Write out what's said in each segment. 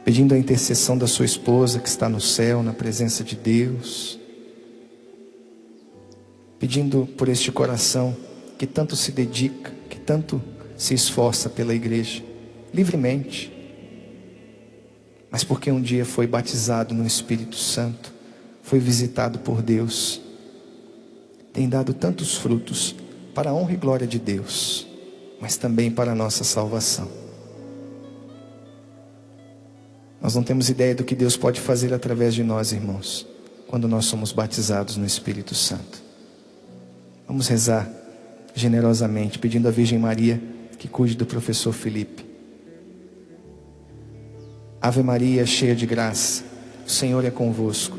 pedindo a intercessão da sua esposa que está no céu, na presença de Deus, pedindo por este coração que tanto se dedica, que tanto se esforça pela igreja, livremente, mas porque um dia foi batizado no Espírito Santo, foi visitado por Deus, tem dado tantos frutos para a honra e glória de Deus, mas também para a nossa salvação. Nós não temos ideia do que Deus pode fazer através de nós, irmãos, quando nós somos batizados no Espírito Santo. Vamos rezar generosamente, pedindo à Virgem Maria que cuide do professor Felipe. Ave Maria, cheia de graça, o Senhor é convosco.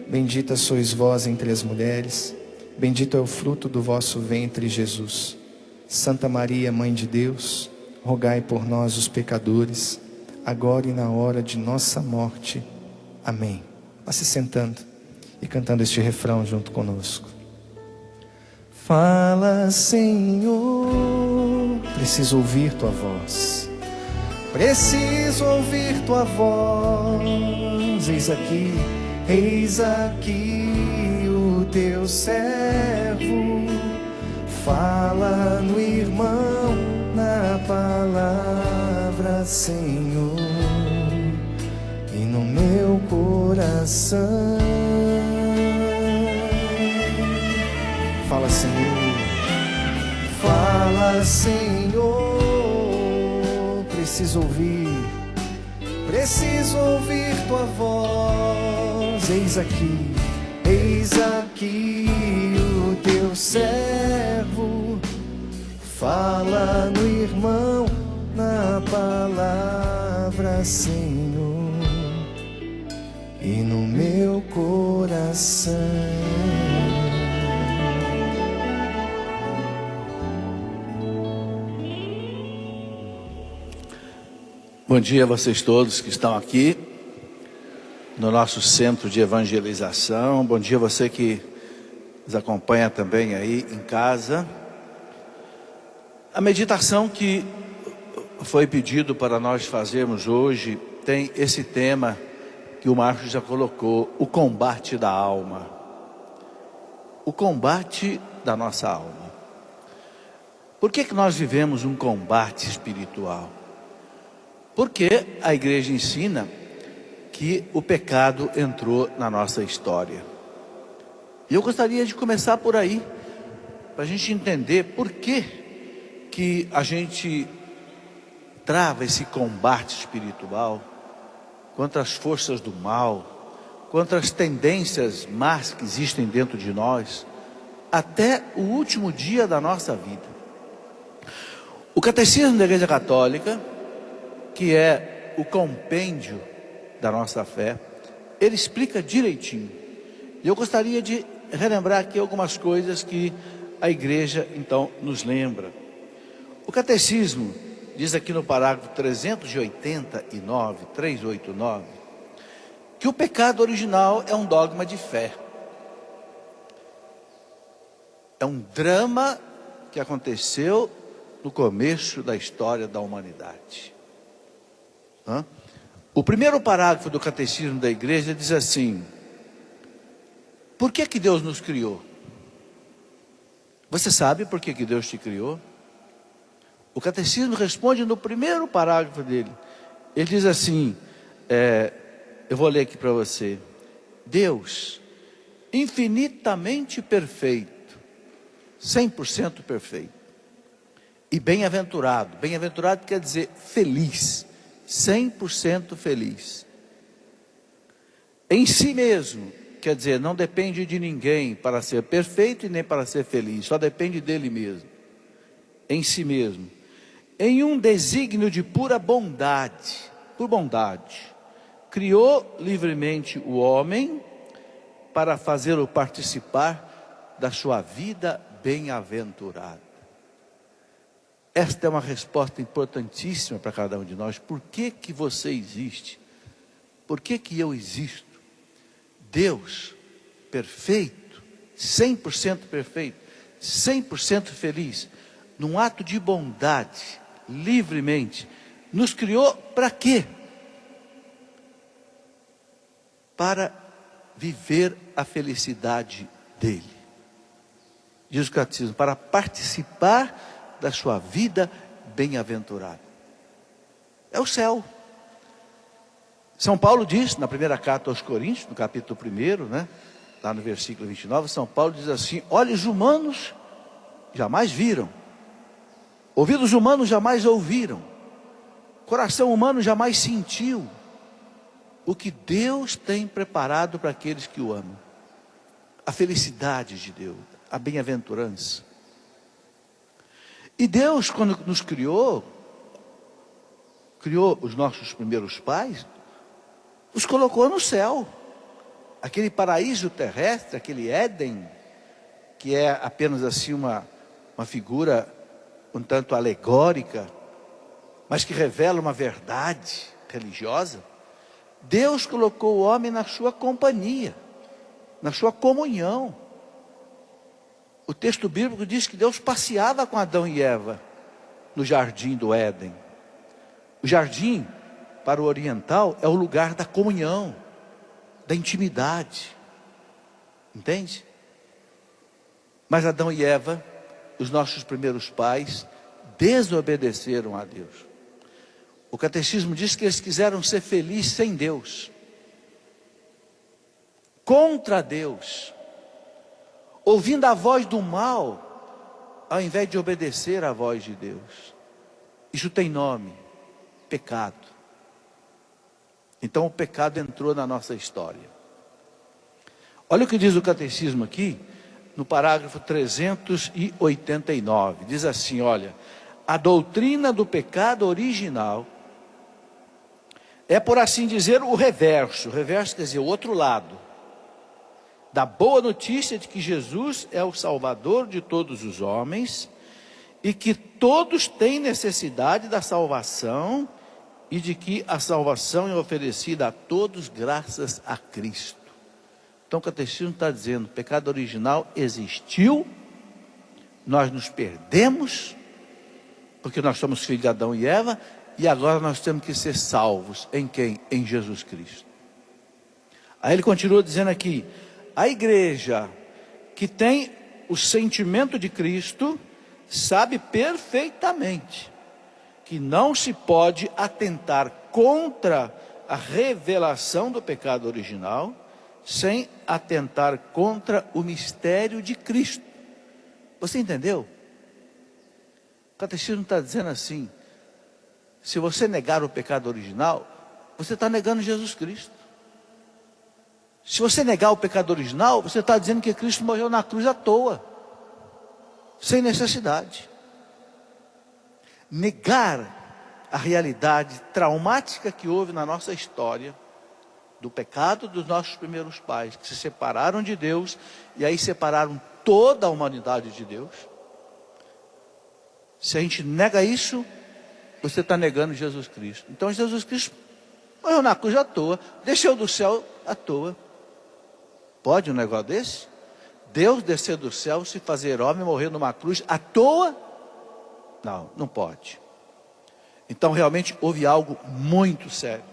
Bendita sois vós entre as mulheres, bendito é o fruto do vosso ventre, Jesus. Santa Maria, Mãe de Deus, rogai por nós, os pecadores, agora e na hora de nossa morte. Amém. Vá se sentando e cantando este refrão junto conosco. Fala, Senhor, preciso ouvir tua voz. Preciso ouvir tua voz. Eis aqui o teu servo. Fala no irmão, na palavra, Senhor, e no meu coração. Fala, Senhor. Fala, Senhor, preciso ouvir tua voz. Eis aqui o teu servo. Fala no irmão, na palavra, Senhor, e no meu coração. Bom dia a vocês todos que estão aqui no nosso centro de evangelização. Bom dia a você que nos acompanha também aí em casa. A meditação que foi pedido para nós fazermos hoje tem esse tema que o Márcio já colocou: o combate da alma. O combate da nossa alma. Por que nós vivemos um combate espiritual? Porque a igreja ensina que o pecado entrou na nossa história. E eu gostaria de começar por aí, para a gente entender por que a gente trava esse combate espiritual contra as forças do mal, contra as tendências más que existem dentro de nós, até o último dia da nossa vida. O Catecismo da Igreja Católica, que é o compêndio da nossa fé, ele explica direitinho. E eu gostaria de relembrar aqui algumas coisas que a igreja então nos lembra. O Catecismo diz aqui no parágrafo 389, que o pecado original é um dogma de fé. É um drama que aconteceu no começo da história da humanidade. O primeiro parágrafo do Catecismo da Igreja diz assim: por que Deus nos criou? Você sabe por que Deus te criou? O Catecismo responde no primeiro parágrafo dele. Ele diz assim, eu vou ler aqui para você: Deus, infinitamente perfeito, 100% perfeito, e bem-aventurado. Bem-aventurado quer dizer feliz, 100% feliz. Em si mesmo, quer dizer, não depende de ninguém para ser perfeito e nem para ser feliz, só depende dele mesmo. Em si mesmo, em um desígnio de pura bondade, por bondade, criou livremente o homem para fazê-lo participar da sua vida bem-aventurada. Esta é uma resposta importantíssima para cada um de nós. Por que você existe? Por que eu existo? Deus, perfeito, 100% perfeito, 100% feliz, num ato de bondade, livremente, nos criou para quê? para viver a felicidade dele. Diz o catecismo, para participar da sua vida bem-aventurada. É o céu. São Paulo diz, na primeira carta aos Coríntios, no capítulo 1, né? Lá no versículo 29, São Paulo diz assim: olhos humanos jamais viram, ouvidos humanos jamais ouviram, coração humano jamais sentiu o que Deus tem preparado para aqueles que o amam. A felicidade de Deus, a bem-aventurança. E Deus, quando nos criou os nossos primeiros pais, os colocou no céu. Aquele paraíso terrestre, aquele Éden, que é apenas assim uma figura um tanto alegórica, mas que revela uma verdade religiosa. Deus colocou o homem na sua companhia, na sua comunhão. O texto bíblico diz que Deus passeava com Adão e Eva no jardim do Éden. O jardim, para o oriental, é o lugar da comunhão, da intimidade. Entende? Mas Adão e Eva, os nossos primeiros pais, desobedeceram a Deus. O catecismo diz que eles quiseram ser felizes sem Deus, contra Deus, ouvindo a voz do mal, ao invés de obedecer à voz de Deus. Isso tem nome: pecado. Então o pecado entrou na nossa história. Olha o que diz o catecismo aqui, no parágrafo 389. Diz assim, olha: a doutrina do pecado original é, por assim dizer, o reverso. O reverso quer dizer o outro lado da boa notícia de que Jesus é o Salvador de todos os homens e que todos têm necessidade da salvação e de que a salvação é oferecida a todos graças a Cristo. Então o catecismo está dizendo: o pecado original existiu, nós nos perdemos, porque nós somos filhos de Adão e Eva, e agora nós temos que ser salvos. Em quem? Em Jesus Cristo. Aí ele continua dizendo aqui: a igreja que tem o sentimento de Cristo sabe perfeitamente que não se pode atentar contra a revelação do pecado original sem atentar contra o mistério de Cristo. Você entendeu? O catecismo está dizendo assim: se você negar o pecado original, você está negando Jesus Cristo. Se você negar o pecado original, você está dizendo que Cristo morreu na cruz à toa, sem necessidade. Negar a realidade traumática que houve na nossa história, do pecado dos nossos primeiros pais, que se separaram de Deus, e aí separaram toda a humanidade de Deus. Se a gente nega isso, você está negando Jesus Cristo. Então Jesus Cristo morreu na cruz à toa, desceu do céu à toa. Pode um negócio desse? Deus descer do céu, se fazer homem, morrer numa cruz à toa? Não, não pode. Então realmente houve algo muito sério.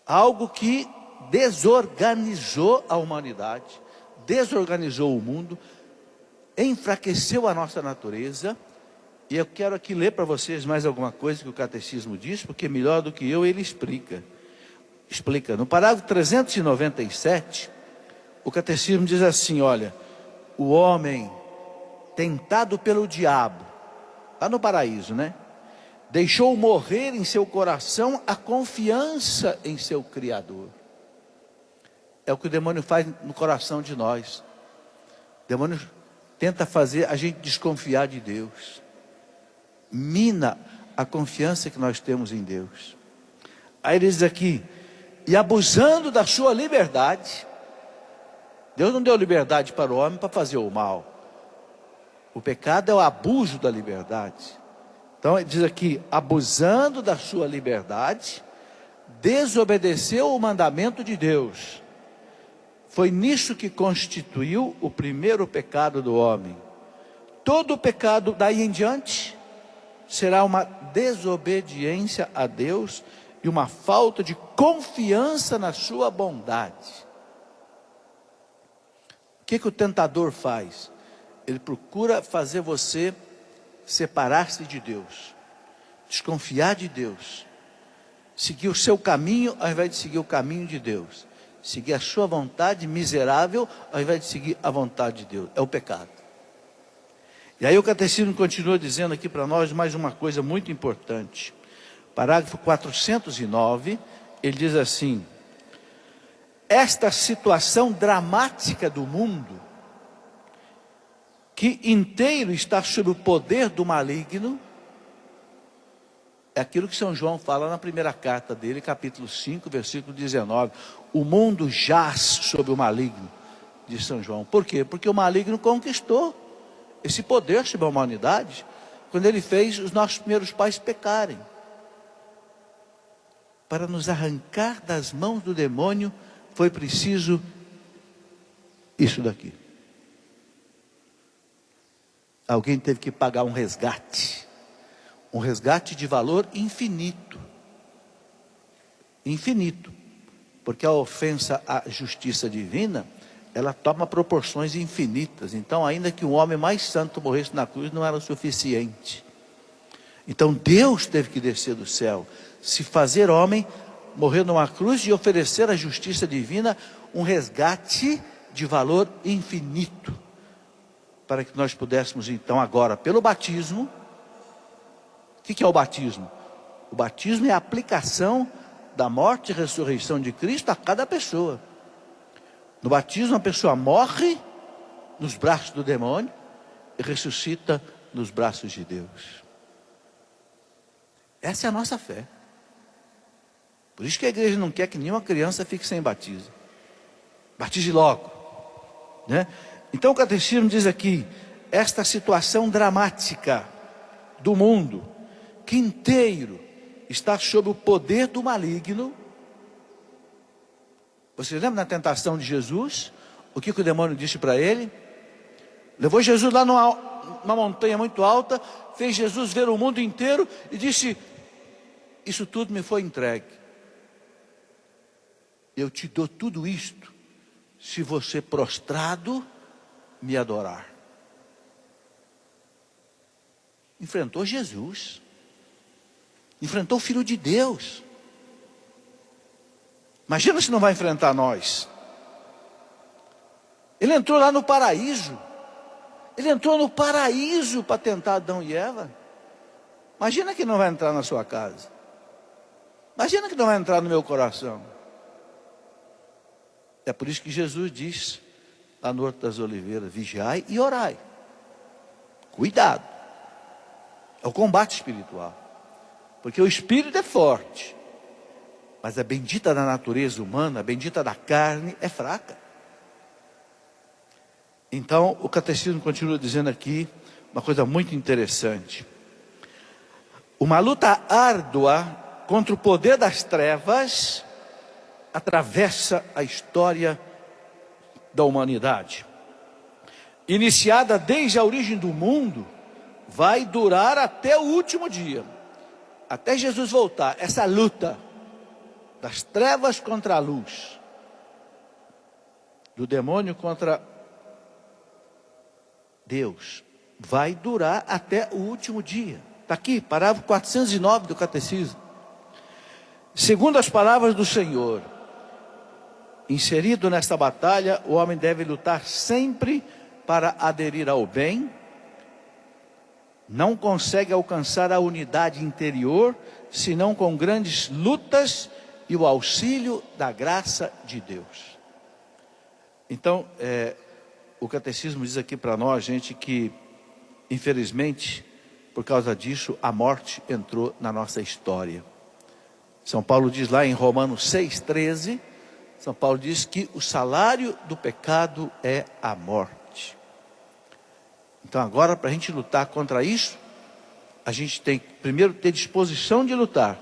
Algo que desorganizou a humanidade, desorganizou o mundo, enfraqueceu a nossa natureza. E eu quero aqui ler para vocês mais alguma coisa que o catecismo diz, porque melhor do que eu ele explica. No parágrafo 397, o catecismo diz assim, olha: o homem tentado pelo diabo, lá no paraíso, né? Deixou morrer em seu coração a confiança em seu Criador. É o que o demônio faz no coração de nós. O demônio tenta fazer a gente desconfiar de Deus. Mina a confiança que nós temos em Deus. Aí ele diz aqui: e abusando da sua liberdade. Deus não deu liberdade para o homem para fazer o mal. O pecado é o abuso da liberdade. Então ele diz aqui: abusando da sua liberdade, desobedeceu o mandamento de Deus. Foi nisso que constituiu o primeiro pecado do homem. Todo pecado daí em diante será uma desobediência a Deus e uma falta de confiança na sua bondade. O que o tentador faz? Ele procura fazer você separar-se de Deus, desconfiar de Deus, seguir o seu caminho ao invés de seguir o caminho de Deus, seguir a sua vontade miserável ao invés de seguir a vontade de Deus. É o pecado. E aí o catecismo continua dizendo aqui para nós mais uma coisa muito importante. Parágrafo 409, ele diz assim: esta situação dramática do mundo, que inteiro está sob o poder do maligno, é aquilo que São João fala na primeira carta dele, capítulo 5, versículo 19. O mundo jaz sob o maligno, diz São João. Por quê? Porque o maligno conquistou esse poder sobre a humanidade, quando ele fez os nossos primeiros pais pecarem. Para nos arrancar das mãos do demônio, foi preciso isso daqui. Alguém teve que pagar um resgate de valor infinito. Infinito. Porque a ofensa à justiça divina, ela toma proporções infinitas. Então, ainda que um homem mais santo morresse na cruz, não era o suficiente. Então, Deus teve que descer do céu, se fazer homem, morrer numa cruz e oferecer à justiça divina um resgate de valor infinito, para que nós pudéssemos então agora, pelo batismo. O que é o batismo? O batismo é a aplicação da morte e ressurreição de Cristo a cada pessoa. No batismo a pessoa morre nos braços do demônio e ressuscita nos braços de Deus. Essa é a nossa fé. Por isso que a igreja não quer que nenhuma criança fique sem batismo. Batize logo, né? Então o catecismo diz aqui: esta situação dramática do mundo, que inteiro está sob o poder do maligno. Você lembra na tentação de Jesus? O que o demônio disse para ele? Levou Jesus lá numa montanha muito alta, fez Jesus ver o mundo inteiro e disse: isso tudo me foi entregue. Eu te dou tudo isto se você prostrado me adorar. Enfrentou Jesus, enfrentou o Filho de Deus. Imagina se não vai enfrentar nós. Ele entrou lá no paraíso. Ele entrou no paraíso para tentar Adão e Eva. Imagina que não vai entrar na sua casa. Imagina que não vai entrar no meu coração. É por isso que Jesus diz lá no Horto das Oliveiras: vigiai e orai. Cuidado. É o combate espiritual. Porque o espírito é forte, mas a bendita da natureza humana, a bendita da carne, é fraca. Então o catecismo continua dizendo aqui uma coisa muito interessante: uma luta árdua contra o poder das trevas atravessa a história da humanidade. Iniciada desde a origem do mundo, vai durar até o último dia, até Jesus voltar. Essa luta das trevas contra a luz, do demônio contra Deus, vai durar até o último dia. Está aqui, parágrafo 409 do catecismo. Segundo as palavras do Senhor, inserido nesta batalha, o homem deve lutar sempre para aderir ao bem. Não consegue alcançar a unidade interior senão com grandes lutas e o auxílio da graça de Deus. Então, o catecismo diz aqui para nós, gente, que infelizmente, por causa disso, a morte entrou na nossa história. São Paulo diz lá em Romanos 6,13, São Paulo diz que o salário do pecado é a morte. Então agora, para a gente lutar contra isso, a gente tem que primeiro ter disposição de lutar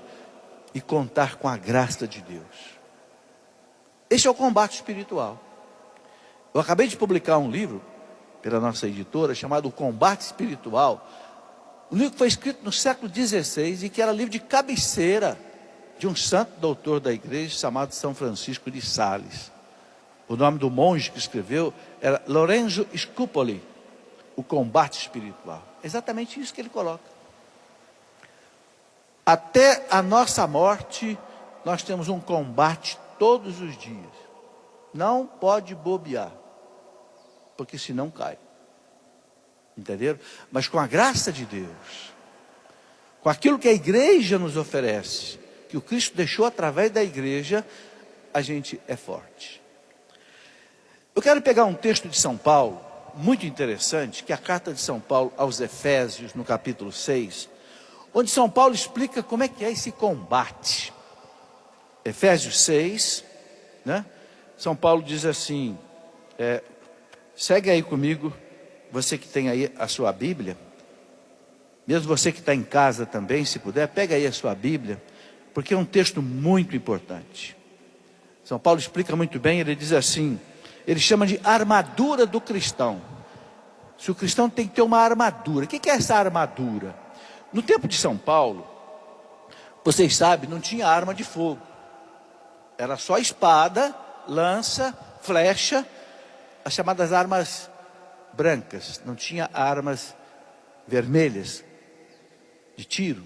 e contar com a graça de Deus. Esse é o combate espiritual. Eu acabei de publicar um livro pela nossa editora chamado Combate Espiritual. Um livro que foi escrito no século XVI e que era livro de cabeceira de um santo doutor da igreja chamado São Francisco de Sales. O nome do monge que escreveu era Lorenzo Scupoli, o combate espiritual. É exatamente isso que ele coloca. Até a nossa morte, nós temos um combate todos os dias. Não pode bobear, porque senão cai. Entenderam? Mas com a graça de Deus, com aquilo que a igreja nos oferece, que o Cristo deixou através da igreja, a gente é forte. Eu quero pegar um texto de São Paulo, muito interessante, que é a carta de São Paulo aos Efésios, no capítulo 6, onde São Paulo explica como é que é esse combate. Efésios 6, né? São Paulo diz assim, segue aí comigo, você que tem aí a sua Bíblia, mesmo você que está em casa também, se puder, pega aí a sua Bíblia, porque é um texto muito importante. São Paulo explica muito bem, ele diz assim, ele chama de armadura do cristão. Se o cristão tem que ter uma armadura, o que é essa armadura? No tempo de São Paulo, vocês sabem, não tinha arma de fogo, era só espada, lança, flecha, as chamadas armas brancas, não tinha armas vermelhas de tiro.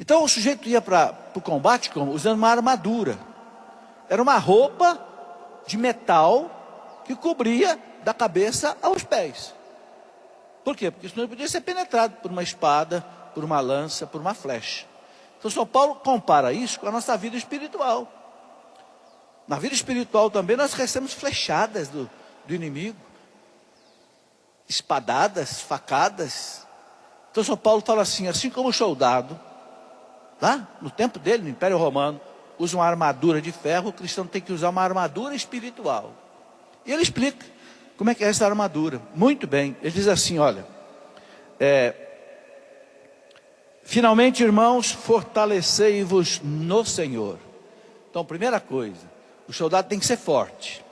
Então o sujeito ia para o combate como? Usando uma armadura. Era uma roupa de metal que cobria da cabeça aos pés. Por quê? Porque senão ele podia ser penetrado por uma espada, por uma lança, por uma flecha. Então São Paulo compara isso com a nossa vida espiritual. Na vida espiritual também nós recebemos flechadas do inimigo, espadadas, facadas. Então São Paulo fala assim como o soldado, lá no tempo dele, no Império Romano, usa uma armadura de ferro, o cristão tem que usar uma armadura espiritual. E ele explica como é que é essa armadura. Muito bem, ele diz assim, olha, finalmente, irmãos, fortalecei-vos no Senhor. Então, primeira coisa, o soldado tem que ser forte.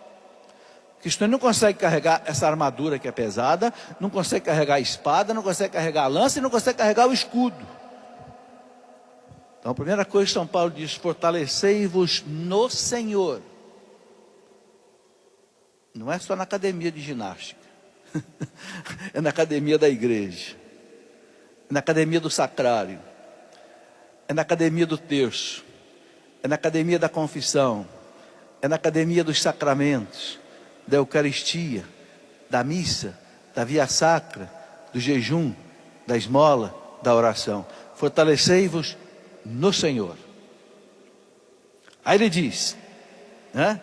O cristão não consegue carregar essa armadura que é pesada, não consegue carregar a espada, não consegue carregar a lança e não consegue carregar o escudo. Então a primeira coisa, São Paulo diz, fortalecei-vos no Senhor. Não é só na academia de ginástica, é na academia da igreja, é na academia do sacrário, é na academia do terço, é na academia da confissão, é na academia dos sacramentos, da Eucaristia, da missa, da via sacra, do jejum, da esmola, da oração. Fortalecei-vos no Senhor. Aí ele diz, né?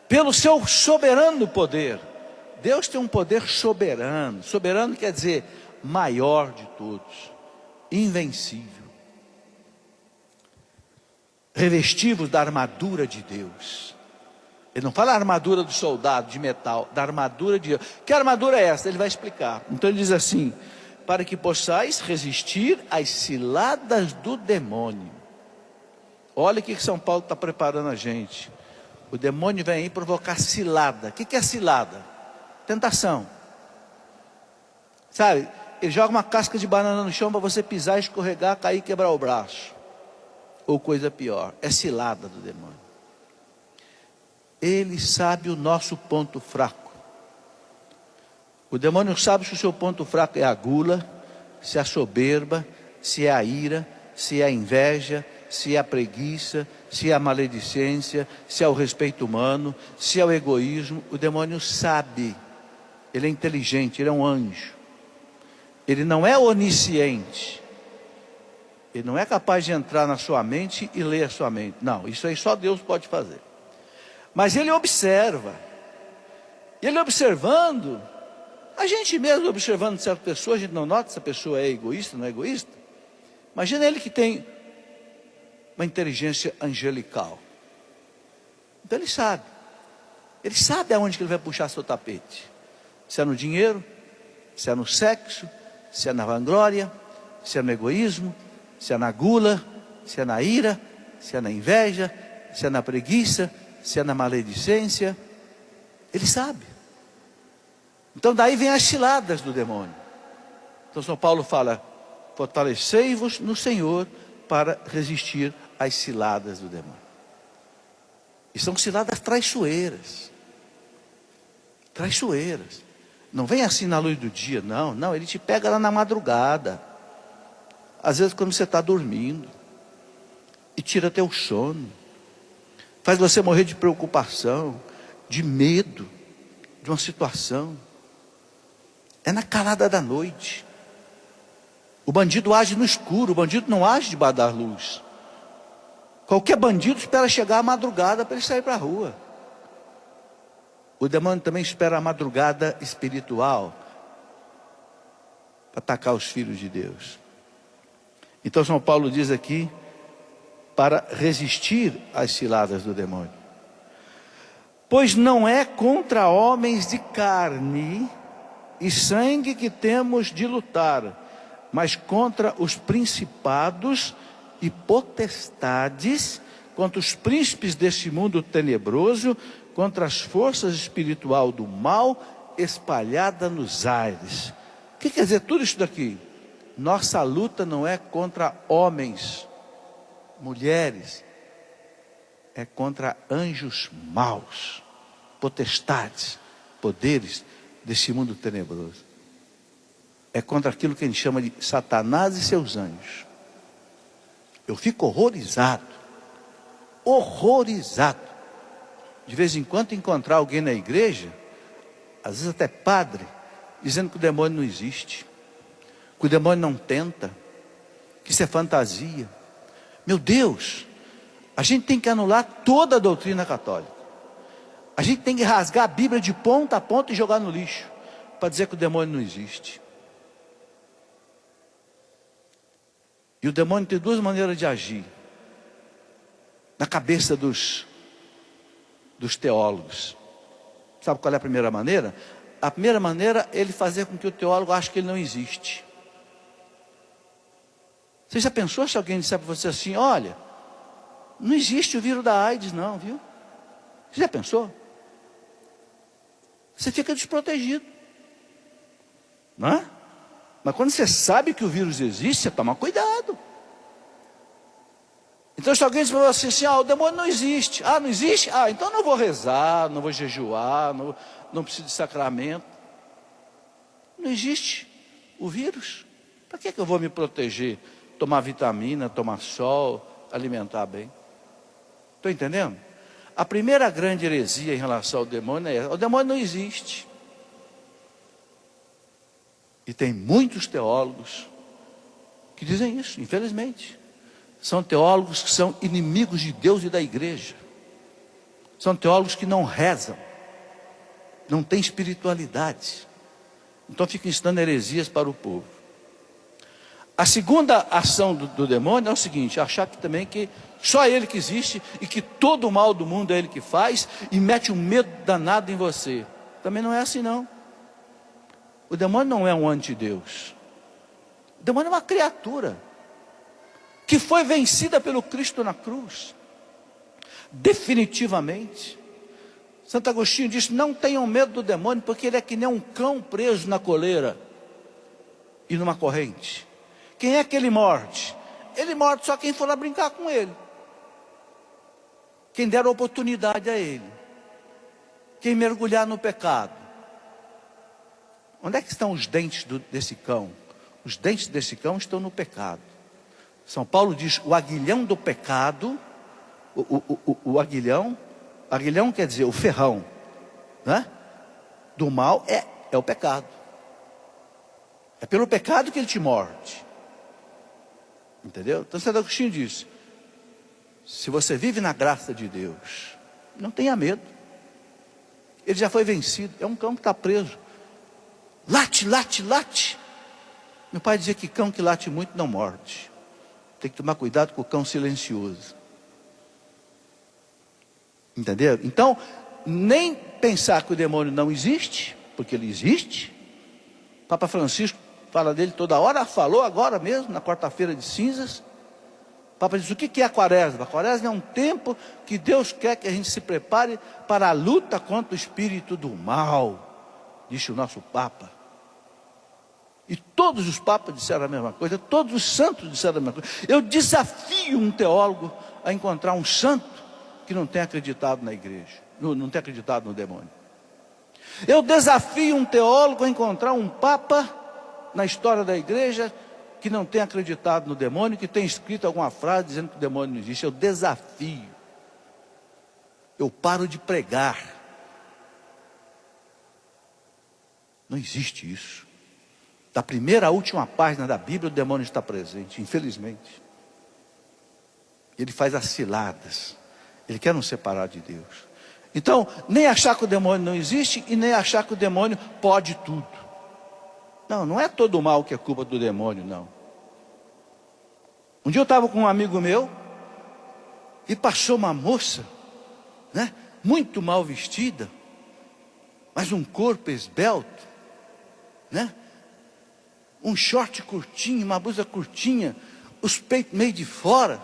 Pelo seu soberano poder. Deus tem um poder soberano. Soberano quer dizer maior de todos, invencível. Revestivos da armadura de Deus. Ele não fala a armadura do soldado de metal, da armadura de Deus. Que armadura é essa? Ele vai explicar. Então ele diz assim, para que possais resistir às ciladas do demônio. Olha o que São Paulo está preparando a gente. O demônio vem aí provocar cilada. O que é cilada? Tentação. Sabe, ele joga uma casca de banana no chão para você pisar, escorregar, cair e quebrar o braço. Ou coisa pior, é cilada do demônio. Ele sabe o nosso ponto fraco. O demônio sabe se o seu ponto fraco é a gula, se é a soberba, se é a ira, se é a inveja, se é a preguiça, se é a maledicência, se é o respeito humano, se é o egoísmo. O demônio sabe. Ele é inteligente, ele é um anjo. Ele não é onisciente. Ele não é capaz de entrar na sua mente e ler a sua mente. Não, isso aí só Deus pode fazer. Mas ele observa. Ele observando, a gente mesmo observando certas pessoas, a gente não nota se a pessoa é egoísta, não é egoísta. Imagina ele que tem uma inteligência angelical. Então ele sabe. Ele sabe aonde que ele vai puxar seu tapete. Se é no dinheiro, se é no sexo, se é na vanglória, se é no egoísmo, se é na gula, se é na ira, se é na inveja, se é na preguiça, se é na maledicência. Ele sabe. Então daí vem as ciladas do demônio. Então São Paulo fala, fortalecei-vos no Senhor para resistir às ciladas do demônio. E são ciladas traiçoeiras. Traiçoeiras. Não vem assim na luz do dia, não. Não, ele te pega lá na madrugada. Às vezes quando você está dormindo. E tira teu sono. Faz você morrer de preocupação, de medo, de uma situação. É na calada da noite. O bandido age no escuro, o bandido não age debaixo da luz. Qualquer bandido espera chegar à madrugada para ele sair para a rua. O demônio também espera a madrugada espiritual para atacar os filhos de Deus. Então São Paulo diz aqui, para resistir às ciladas do demônio. Pois não é contra homens de carne e sangue que temos de lutar, mas contra os principados e potestades, contra os príncipes deste mundo tenebroso, contra as forças espirituais do mal espalhada nos ares. O que quer dizer tudo isso daqui? Nossa luta não é contra homens, mulheres, é contra anjos maus, potestades, poderes desse mundo tenebroso. É contra aquilo que a gente chama de Satanás e seus anjos. Eu fico horrorizado, de vez em quando encontrar alguém na igreja, às vezes até padre, dizendo que o demônio não existe, que o demônio não tenta, que isso é fantasia. Meu Deus, a gente tem que anular toda a doutrina católica. A gente tem que rasgar a Bíblia de ponta a ponta e jogar no lixo, para dizer que o demônio não existe. E o demônio tem duas maneiras de agir na cabeça dos teólogos. Sabe qual é a primeira maneira? A primeira maneira é ele fazer com que o teólogo ache que ele não existe. Você já pensou se alguém disser para você assim, olha, não existe o vírus da AIDS não, viu? Você já pensou? Você fica desprotegido, não é? Mas quando você sabe que o vírus existe, você toma cuidado. Então se alguém diz para você assim, o demônio não existe. Não existe? Então não vou rezar, não vou jejuar, não preciso de sacramento. Não existe o vírus. Para que eu vou me proteger? Tomar vitamina, tomar sol, alimentar bem. Estou entendendo? A primeira grande heresia em relação ao demônio é o demônio não existe. E tem muitos teólogos que dizem isso, infelizmente. São teólogos que são inimigos de Deus e da igreja. São teólogos que não rezam, não têm espiritualidade. Então ficam ensinando heresias para o povo. A segunda ação do demônio é o seguinte, achar que também que só ele que existe e que todo o mal do mundo é ele que faz e mete um medo danado em você. Também não é assim não. O demônio não é um antideus. O demônio é uma criatura que foi vencida pelo Cristo na cruz. Definitivamente. Santo Agostinho disse, não tenham medo do demônio, porque ele é que nem um cão preso na coleira e numa corrente. Quem é que ele morde? Ele morde só quem for lá brincar com ele. Quem der oportunidade a ele. Quem mergulhar no pecado. Onde é que estão os dentes desse cão? Os dentes desse cão estão no pecado. São Paulo diz, o aguilhão do pecado, o aguilhão quer dizer o ferrão, né? Do mal é o pecado. É pelo pecado que ele te morde. Entendeu? Então Santo Agostinho diz, se você vive na graça de Deus, não tenha medo. Ele já foi vencido, é um cão que está preso. Late, late, late. Meu pai dizia que cão que late muito não morde. Tem que tomar cuidado com o cão silencioso. Entenderam? Então, nem pensar que o demônio não existe, porque ele existe. Papa Francisco fala dele toda hora, falou agora mesmo, na quarta-feira de cinzas. O Papa diz, o que é a quaresma? A quaresma é um tempo que Deus quer que a gente se prepare para a luta contra o espírito do mal, disse o nosso Papa. E todos os papas disseram a mesma coisa, todos os santos disseram a mesma coisa. Eu desafio um teólogo a encontrar um santo que não tem acreditado na igreja, não tem acreditado no demônio. Eu desafio um teólogo a encontrar um papa na história da igreja que não tem acreditado no demônio, que tem escrito alguma frase dizendo que o demônio não existe. Eu desafio. Eu paro de pregar. Não existe isso. Da primeira à última página da Bíblia, o demônio está presente, infelizmente. Ele faz as ciladas. Ele quer nos separar de Deus. Então, nem achar que o demônio não existe e nem achar que o demônio pode tudo. Não, não é todo o mal que é culpa do demônio, não. Um dia eu estava com um amigo meu e passou uma moça, né, muito mal vestida, mas um corpo esbelto, né? Um short curtinho, uma blusa curtinha, os peitos meio de fora.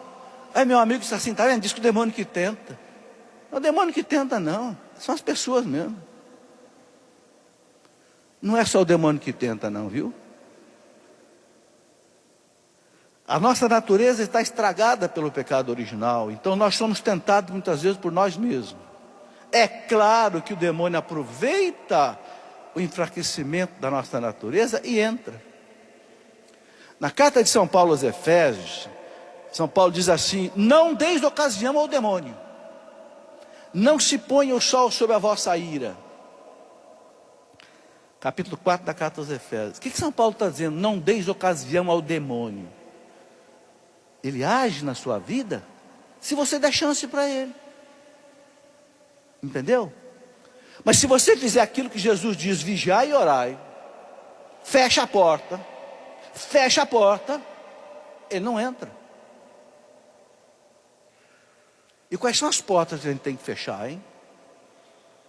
Aí meu amigo disse assim, tá vendo? Diz que o demônio que tenta. Não é o demônio que tenta, não. São as pessoas mesmo. Não é só o demônio que tenta, não, viu? A nossa natureza está estragada pelo pecado original. Então nós somos tentados muitas vezes por nós mesmos. É claro que o demônio aproveita o enfraquecimento da nossa natureza e entra. Na carta de São Paulo aos Efésios, São Paulo diz assim: não deis ocasião ao demônio, não se ponha o sol sobre a vossa ira. Capítulo 4 da carta aos Efésios. O que São Paulo está dizendo? Não deis ocasião ao demônio. Ele age na sua vida se você der chance para ele. Entendeu? Mas se você fizer aquilo que Jesus diz, vigiai e orai, fecha a porta, ele não entra. E quais são as portas que a gente tem que fechar, hein?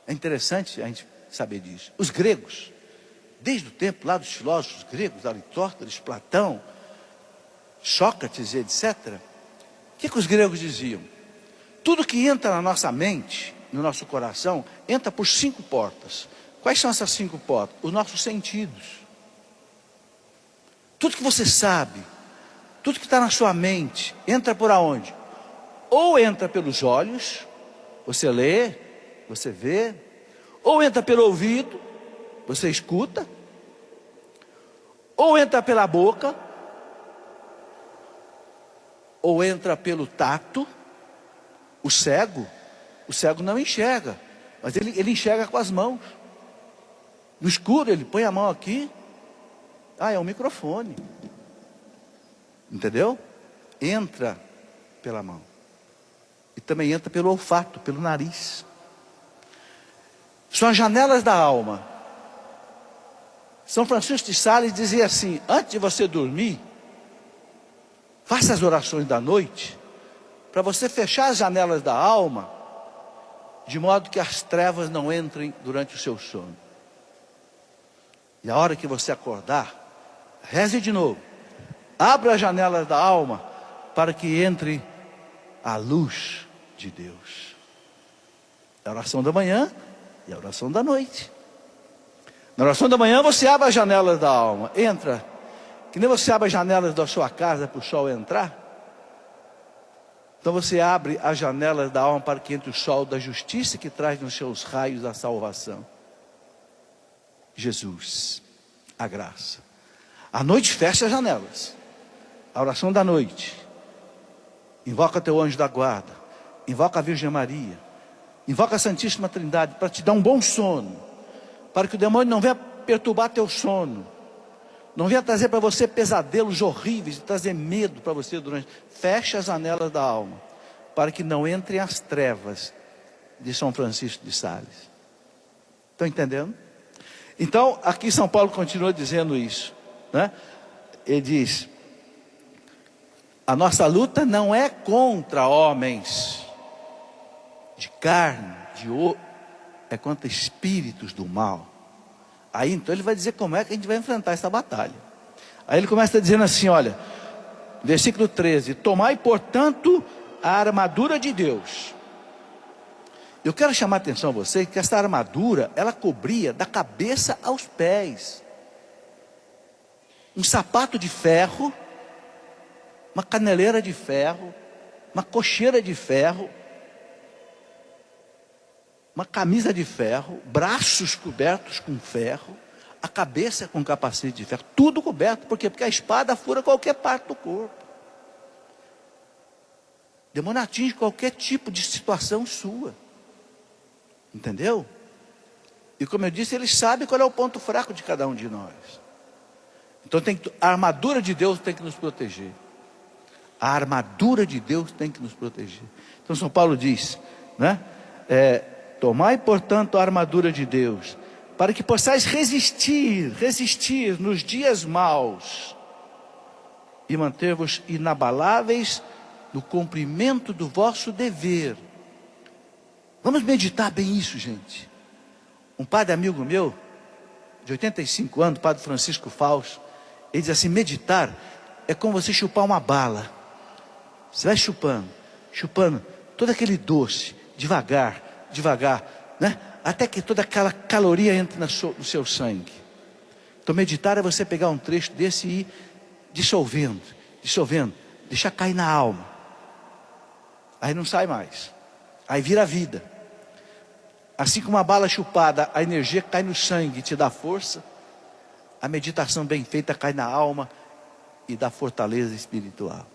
É interessante a gente saber disso. Os gregos, desde o tempo lá dos filósofos gregos, Aristóteles, Platão, Sócrates, etc. O que os gregos diziam? Tudo que entra na nossa mente, no nosso coração, entra por 5 portas. Quais são essas 5 portas? Os nossos sentidos. Tudo que você sabe, tudo que está na sua mente, entra por aonde? Ou entra pelos olhos, você lê, você vê. Ou entra pelo ouvido, você escuta. Ou entra pela boca. Ou entra pelo tato. O cego não enxerga, mas ele enxerga com as mãos. No escuro ele põe a mão aqui. Ah, é um microfone. Entendeu? Entra pela mão. E também entra pelo olfato, pelo nariz. São as janelas da alma. São Francisco de Sales dizia assim: antes de você dormir, faça as orações da noite, para você fechar as janelas da alma, de modo que as trevas não entrem durante o seu sono. E a hora que você acordar, reze de novo, abra as janelas da alma, para que entre a luz de Deus. É a oração da manhã e a oração da noite. Na oração da manhã você abre as janelas da alma, entra, que nem você abre as janelas da sua casa para o sol entrar. Então você abre as janelas da alma para que entre o sol da justiça, que traz nos seus raios a salvação. Jesus, a graça. À noite fecha as janelas. A oração da noite. Invoca teu anjo da guarda. Invoca a Virgem Maria. Invoca a Santíssima Trindade para te dar um bom sono. Para que o demônio não venha perturbar teu sono. Não venha trazer para você pesadelos horríveis e trazer medo para você durante. Fecha as janelas da alma, para que não entrem as trevas de São Francisco de Sales. Estão entendendo? Então, aqui São Paulo continua dizendo isso, né? Ele diz: a nossa luta não é contra homens de carne, de ouro, é contra espíritos do mal. Aí então ele vai dizer como é que a gente vai enfrentar essa batalha. Aí ele começa dizendo assim, olha, versículo 13: tomai portanto a armadura de Deus. Eu quero chamar a atenção a vocês que essa armadura, ela cobria da cabeça aos pés. Um sapato de ferro, uma caneleira de ferro, uma cocheira de ferro, uma camisa de ferro, braços cobertos com ferro, a cabeça com capacete de ferro, tudo coberto. Por quê? Porque a espada fura qualquer parte do corpo. O demônio atinge qualquer tipo de situação sua. Entendeu? E como eu disse, ele sabe qual é o ponto fraco de cada um de nós. Então a armadura de Deus tem que nos proteger. A armadura de Deus tem que nos proteger. Então São Paulo diz, né? Tomai, portanto, a armadura de Deus, para que possais resistir nos dias maus, e manter-vos inabaláveis no cumprimento do vosso dever. Vamos meditar bem isso, gente. Um padre amigo meu, de 85 anos, padre Francisco Fausto, ele diz assim: meditar é como você chupar uma bala. Você vai chupando todo aquele doce, devagar, né? Até que toda aquela caloria entre no seu sangue. Então meditar é você pegar um trecho desse e ir dissolvendo, deixar cair na alma. Aí não sai mais, aí vira vida. Assim como uma bala chupada, a energia cai no sangue e te dá força, a meditação bem feita cai na alma e dá fortaleza espiritual.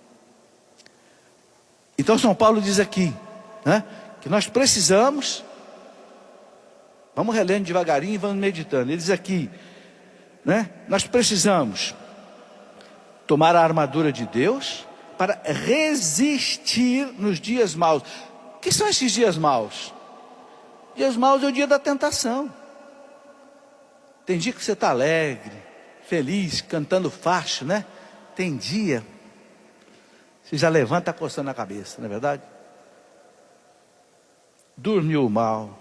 Então São Paulo diz aqui, né, que nós precisamos, vamos relendo devagarinho e vamos meditando. Ele diz aqui, né, nós precisamos tomar a armadura de Deus para resistir nos dias maus. O que são esses dias maus? Dias maus é o dia da tentação. Tem dia que você está alegre, feliz, cantando facho, né? Tem dia, você já levanta coçando a cabeça, não é verdade? Dormiu mal,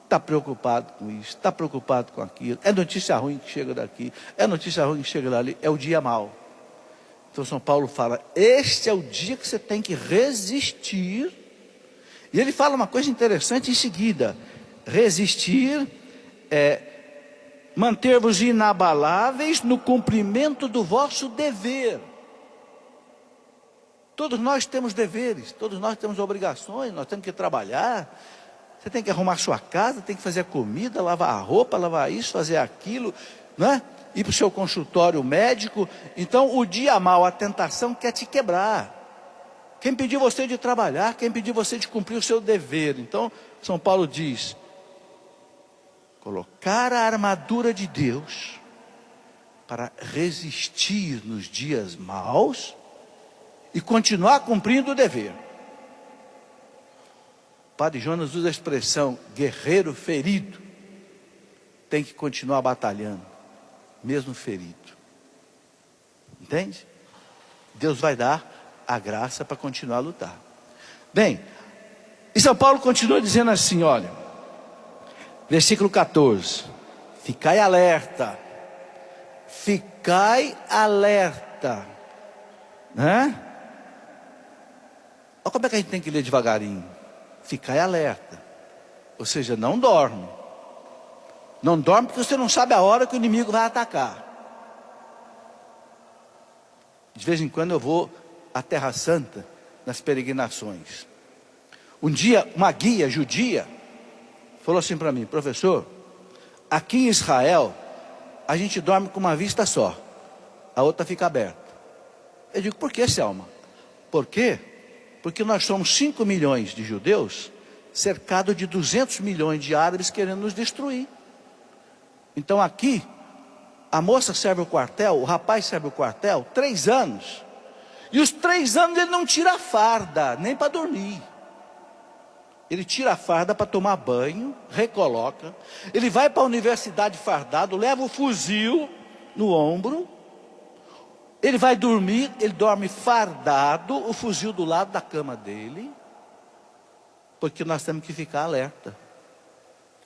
está preocupado com isso, está preocupado com aquilo. É notícia ruim que chega daqui, é notícia ruim que chega dali, é o dia mau. Então São Paulo fala, este é o dia que você tem que resistir. E ele fala uma coisa interessante em seguida: resistir é manter-vos inabaláveis no cumprimento do vosso dever. Todos nós temos deveres, todos nós temos obrigações, nós temos que trabalhar. Você tem que arrumar sua casa, tem que fazer a comida, lavar a roupa, lavar isso, fazer aquilo, né? Ir para o seu consultório médico. Então o dia mau, a tentação quer te quebrar. Quem impediu você de trabalhar? Quem impediu você de cumprir o seu dever? Então, São Paulo diz: colocar a armadura de Deus para resistir nos dias maus e continuar cumprindo o dever. O Padre Jonas usa a expressão guerreiro ferido. Tem que continuar batalhando, mesmo ferido. Entende? Deus vai dar a graça para continuar a lutar. Bem, e São Paulo continua dizendo assim, olha, versículo 14: ficai alerta, né? Olha como é que a gente tem que ler devagarinho. Ficai alerta, ou seja, não dorme. Não dorme porque você não sabe a hora que o inimigo vai atacar. De vez em quando eu vou à Terra Santa, nas peregrinações. Um dia, uma guia judia falou assim para mim: professor, aqui em Israel, a gente dorme com uma vista só, a outra fica aberta. Eu digo, por que, Selma? Por quê? Porque nós somos 5 milhões de judeus, cercados de 200 milhões de árabes querendo nos destruir. Então aqui, a moça serve o quartel, o rapaz serve o quartel, 3 anos. E os 3 anos ele não tira a farda, nem para dormir. Ele tira a farda para tomar banho, recoloca. Ele vai para a universidade fardado, leva o fuzil no ombro. Ele vai dormir, ele dorme fardado, o fuzil do lado da cama dele. Porque nós temos que ficar alerta.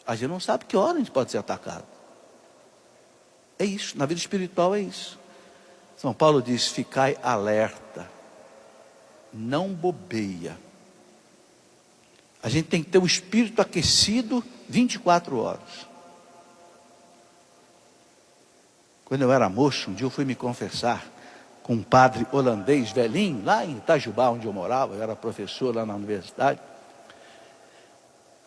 A gente não sabe que hora a gente pode ser atacado. É isso, na vida espiritual é isso. São Paulo diz: ficai alerta, não bobeia. A gente tem que ter o espírito aquecido 24 horas. Quando eu era moço, um dia eu fui me confessar com um padre holandês velhinho, lá em Itajubá, onde eu morava, eu era professor lá na universidade.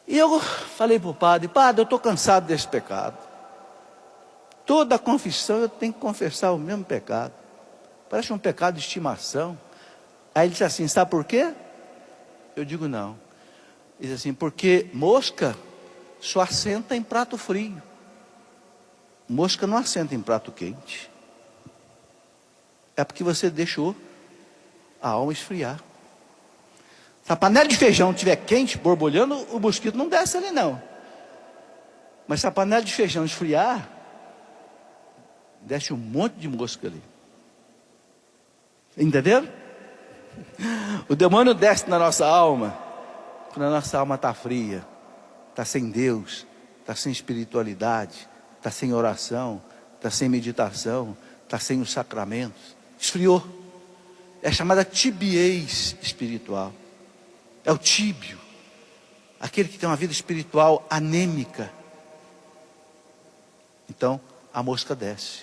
E eu falei para o padre, eu estou cansado desse pecado. Toda confissão eu tenho que confessar o mesmo pecado. Parece um pecado de estimação. Aí ele disse assim, sabe por quê? Eu digo não. Ele disse assim, porque mosca só assenta em prato frio. Mosca não assenta em prato quente. É porque você deixou a alma esfriar. Se a panela de feijão estiver quente, borbulhando, o mosquito não desce ali não. Mas se a panela de feijão esfriar, desce um monte de mosca ali. Entenderam? O demônio desce na nossa alma quando a nossa alma está fria, está sem Deus, está sem espiritualidade, está sem oração, está sem meditação, está sem os sacramentos. Esfriou. É chamada tibiez espiritual. É o tíbio, aquele que tem uma vida espiritual anêmica. Então a mosca desce.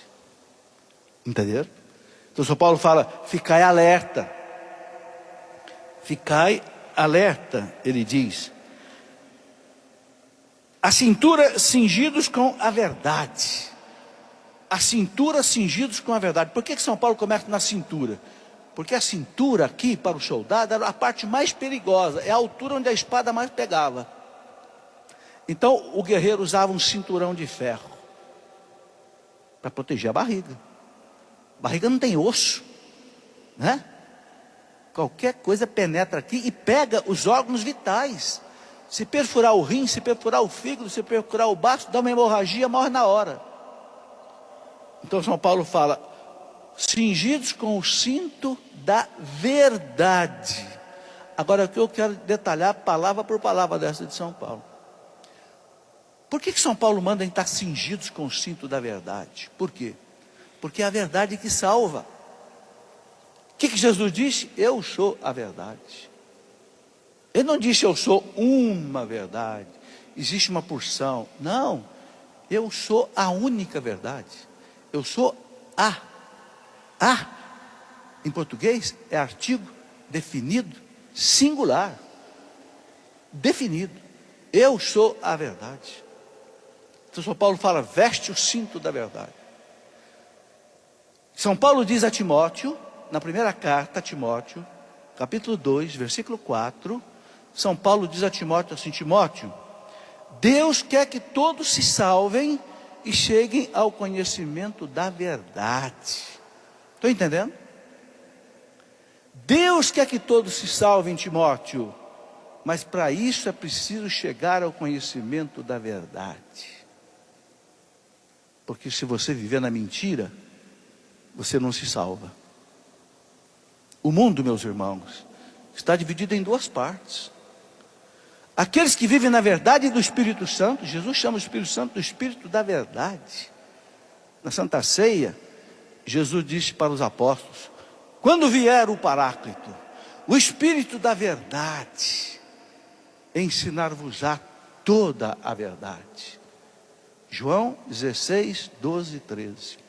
Entenderam? Então São Paulo fala, ficai alerta. Ficai alerta, ele diz. A cintura cingidos com a verdade. A cintura cingidos com a verdade. Por que São Paulo começa na cintura? Porque a cintura aqui para o soldado era a parte mais perigosa. É a altura onde a espada mais pegava. Então o guerreiro usava um cinturão de ferro para proteger a barriga. A barriga não tem osso, né? Qualquer coisa penetra aqui e pega os órgãos vitais. Se perfurar o rim, se perfurar o fígado, se perfurar o baço, dá uma hemorragia, morre na hora. Então São Paulo fala, cingidos com o cinto da verdade. Agora o que eu quero detalhar palavra por palavra dessa de São Paulo. Por que São Paulo manda em estar cingidos com o cinto da verdade? Por quê? Porque é a verdade que salva. O que Jesus disse? Eu sou a verdade. Ele não disse eu sou uma verdade, existe uma porção. Não, eu sou a única verdade. Eu sou a. A, em português, é artigo definido, singular. Definido. Eu sou a verdade. Então São Paulo fala, veste o cinto da verdade. São Paulo diz a Timóteo, na primeira carta a Timóteo, capítulo 2, versículo 4, São Paulo diz a Timóteo assim, Timóteo, Deus quer que todos se salvem e cheguem ao conhecimento da verdade. Estão entendendo? Deus quer que todos se salvem, Timóteo, mas para isso é preciso chegar ao conhecimento da verdade. Porque se você viver na mentira, você não se salva. O mundo, meus irmãos, está dividido em duas partes. Aqueles que vivem na verdade do Espírito Santo, Jesus chama o Espírito Santo do Espírito da verdade. Na Santa Ceia, Jesus disse para os apóstolos, quando vier o Paráclito, o Espírito da verdade, ensinar-vos-á toda a verdade. João 16, 12 e 13.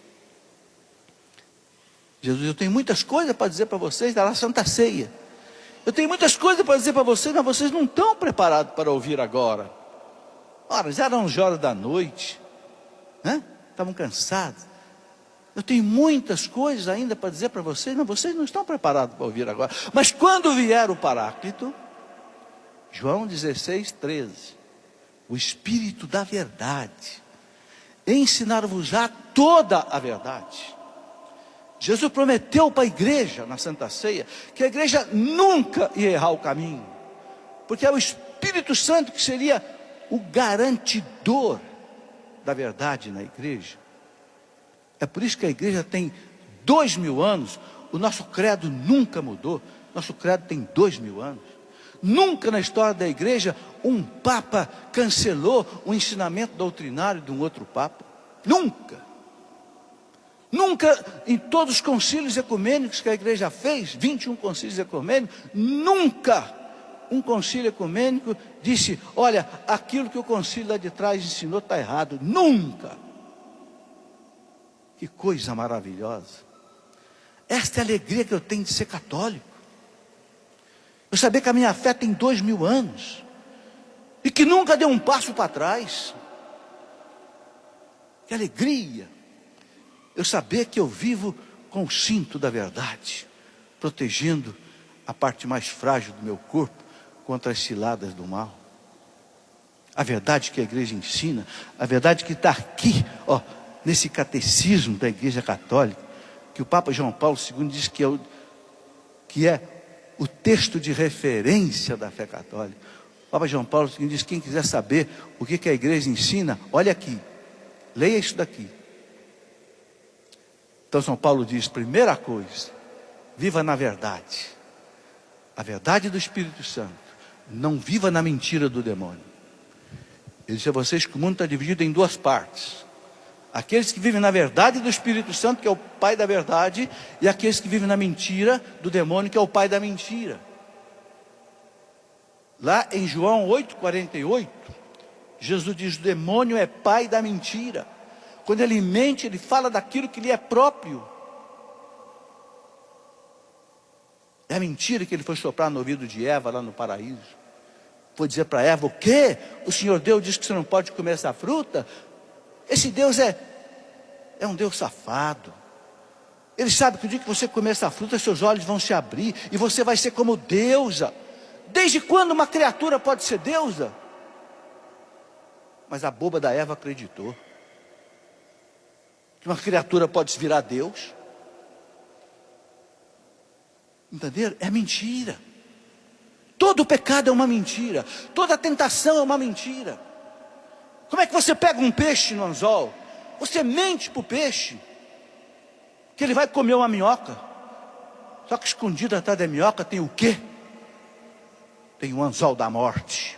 Jesus, eu tenho muitas coisas para dizer para vocês da Santa Ceia. Eu tenho muitas coisas para dizer para vocês, mas vocês não estão preparados para ouvir agora. Ora, já eram 11 horas da noite, né? Estavam cansados. Eu tenho muitas coisas ainda para dizer para vocês, mas vocês não estão preparados para ouvir agora. Mas quando vier o Paráclito, João 16, 13, o Espírito da verdade, ensinar-vos-á toda a verdade. Jesus prometeu para a igreja, na Santa Ceia, que a igreja nunca ia errar o caminho, porque é o Espírito Santo que seria o garantidor da verdade na igreja. É por isso que a igreja tem 2000 anos, o nosso credo nunca mudou, nosso credo tem 2000 anos. Nunca na história da igreja um papa cancelou o ensinamento doutrinário de um outro papa. Nunca. Nunca, em todos os concílios ecumênicos que a igreja fez, 21 concílios ecumênicos, nunca um concílio ecumênico disse, olha, aquilo que o concílio lá de trás ensinou está errado. Nunca. Que coisa maravilhosa. Esta é a alegria que eu tenho de ser católico. Eu saber que a minha fé tem 2000 anos. E que nunca deu um passo para trás. Que alegria. Eu saber que eu vivo com o cinto da verdade. Protegendo a parte mais frágil do meu corpo contra as ciladas do mal. A verdade que a igreja ensina. A verdade que está aqui, ó, nesse catecismo da Igreja Católica. Que o Papa João Paulo II diz que é o texto de referência da fé católica. O Papa João Paulo II diz: quem quiser saber o que a igreja ensina, olha aqui, leia isso daqui. Então São Paulo diz: primeira coisa, viva na verdade, a verdade do Espírito Santo, não viva na mentira do demônio. Ele disse a vocês que o mundo está dividido em duas partes: aqueles que vivem na verdade do Espírito Santo, que é o pai da verdade, e aqueles que vivem na mentira do demônio, que é o pai da mentira. Lá em João 8,48, Jesus diz: o demônio é pai da mentira. Quando ele mente, ele fala daquilo que lhe é próprio. É a mentira que ele foi soprar no ouvido de Eva lá no paraíso. Foi dizer para Eva: o quê? O Senhor Deus diz que você não pode comer essa fruta? Esse Deus é um Deus safado. Ele sabe que o dia que você comer essa fruta, seus olhos vão se abrir e você vai ser como deusa. Desde quando uma criatura pode ser deusa? Mas a boba da Eva acreditou que uma criatura pode se virar Deus. Entenderam? É mentira. Todo pecado é uma mentira. Toda tentação é uma mentira. Como é que você pega um peixe no anzol? Você mente para o peixe que ele vai comer uma minhoca. Só que escondido atrás da minhoca tem o quê? Tem o anzol da morte.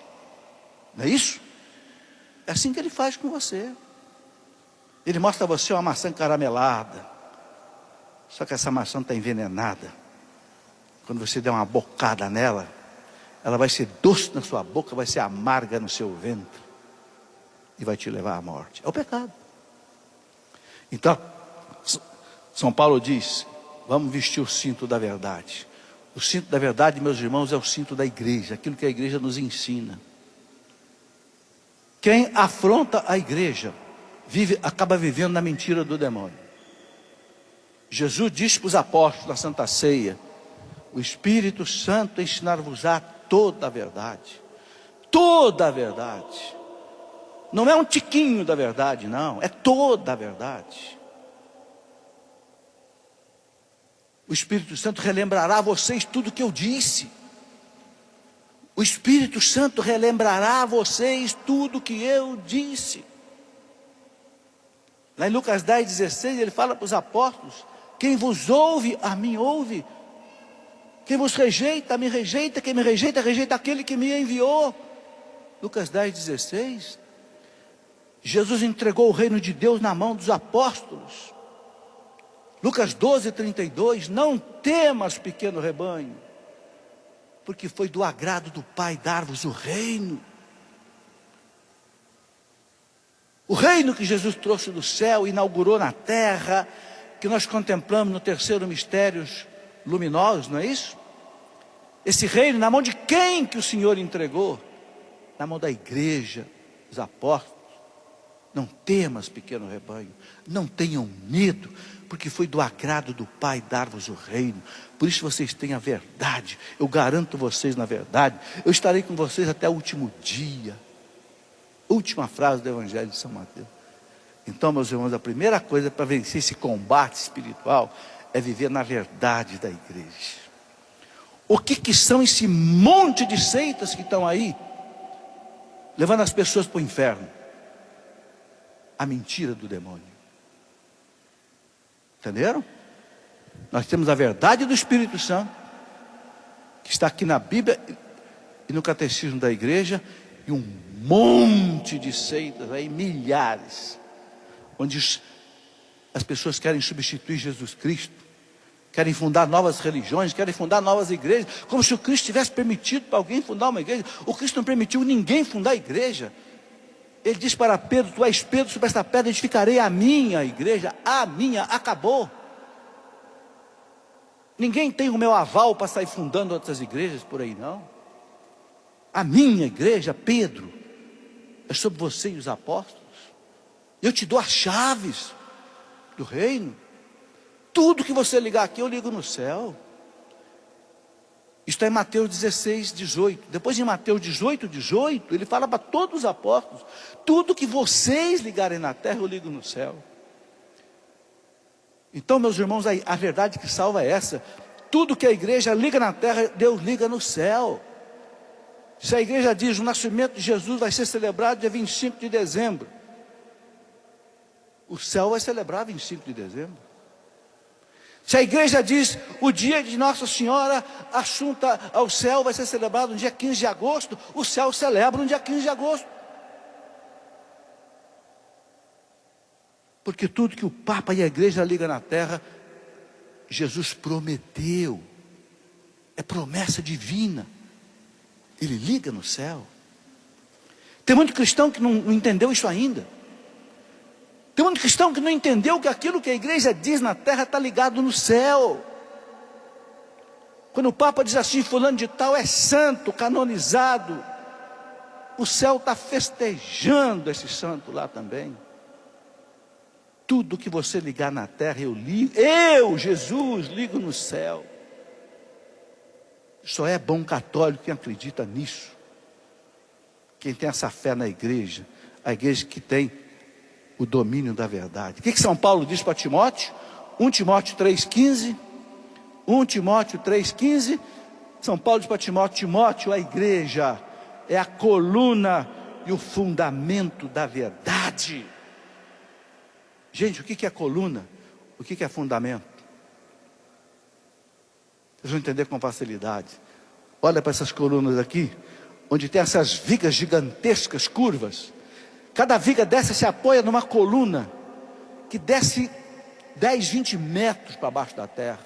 Não é isso? É assim que ele faz com você. Ele mostra a você uma maçã caramelada. Só que essa maçã está envenenada. Quando você der uma bocada nela, ela vai ser doce na sua boca, vai ser amarga no seu ventre. E vai te levar à morte. É o pecado. Então, São Paulo diz: vamos vestir o cinto da verdade. O cinto da verdade, meus irmãos, é o cinto da igreja. Aquilo que a igreja nos ensina. Quem afronta a igreja acaba vivendo na mentira do demônio. Jesus disse para os apóstolos na Santa Ceia: o Espírito Santo ensinar-vos-á toda a verdade. Toda a verdade. Não é um tiquinho da verdade, não. É toda a verdade. O Espírito Santo relembrará a vocês tudo o que eu disse. O Espírito Santo relembrará a vocês tudo o que eu disse. Lá em Lucas 10,16, ele fala para os apóstolos: quem vos ouve, a mim ouve. Quem vos rejeita, a mim rejeita. Quem me rejeita, rejeita aquele que me enviou. Lucas 10,16. Jesus entregou o reino de Deus na mão dos apóstolos. Lucas 12,32. Não temas, pequeno rebanho, porque foi do agrado do Pai dar-vos o reino. O reino que Jesus trouxe do céu, inaugurou na terra, que nós contemplamos no terceiro mistério luminosos, não é isso? Esse reino, na mão de quem que o Senhor entregou? Na mão da igreja, dos apóstolos. Não temas, pequeno rebanho, não tenham medo, porque foi do agrado do Pai dar-vos o reino. Por isso vocês têm a verdade. Eu garanto vocês na verdade. Eu estarei com vocês até o último dia. Última frase do Evangelho de São Mateus. Então, meus irmãos, a primeira coisa para vencer esse combate espiritual é viver na verdade da igreja. O que são esse monte de seitas que estão aí, levando as pessoas para o inferno? A mentira do demônio. Entenderam? Nós temos a verdade do Espírito Santo, que está aqui na Bíblia e no catecismo da igreja, e um monte de seitas aí, milhares, onde as pessoas querem substituir Jesus Cristo, querem fundar novas religiões, querem fundar novas igrejas, como se o Cristo tivesse permitido para alguém fundar uma igreja. O Cristo não permitiu ninguém fundar a igreja. Ele diz para Pedro: tu és Pedro, sobre esta pedra edificarei a minha igreja. A minha, acabou. Ninguém tem o meu aval para sair fundando outras igrejas por aí, não. A minha igreja, Pedro, é sobre você e os apóstolos. Eu te dou as chaves do reino. Tudo que você ligar aqui, eu ligo no céu. Isto é em Mateus 16, 18. Depois em Mateus 18, 18, ele fala para todos os apóstolos: tudo que vocês ligarem na terra, eu ligo no céu. Então, meus irmãos, a verdade que salva é essa: tudo que a igreja liga na terra, Deus liga no céu. Se a igreja diz o nascimento de Jesus vai ser celebrado dia 25 de dezembro, o céu vai celebrar 25 de dezembro. Se a igreja diz o dia de Nossa Senhora assunta ao céu vai ser celebrado no dia 15 de agosto, o céu celebra no dia 15 de agosto. Porque tudo que o Papa e a igreja ligam na terra, Jesus prometeu. É promessa divina. Ele liga no céu. Tem muito cristão que não entendeu isso ainda. Tem muito cristão que não entendeu que aquilo que a igreja diz na terra está ligado no céu. Quando o Papa diz assim: fulano de tal é santo, canonizado, o céu está festejando esse santo lá também. Tudo que você ligar na terra, eu ligo. Eu, Jesus, ligo no céu. Só é bom católico quem acredita nisso. Quem tem essa fé na igreja. A igreja que tem o domínio da verdade. O que São Paulo diz para Timóteo? 1 Timóteo 3,15. 1 Timóteo 3,15. São Paulo diz para Timóteo: Timóteo, a igreja é a coluna e o fundamento da verdade. Gente, o que é coluna? O que é fundamento? Vocês vão entender com facilidade. Olha para essas colunas aqui, onde tem essas vigas gigantescas, curvas. Cada viga dessa se apoia numa coluna que desce 10, 20 metros para baixo da terra.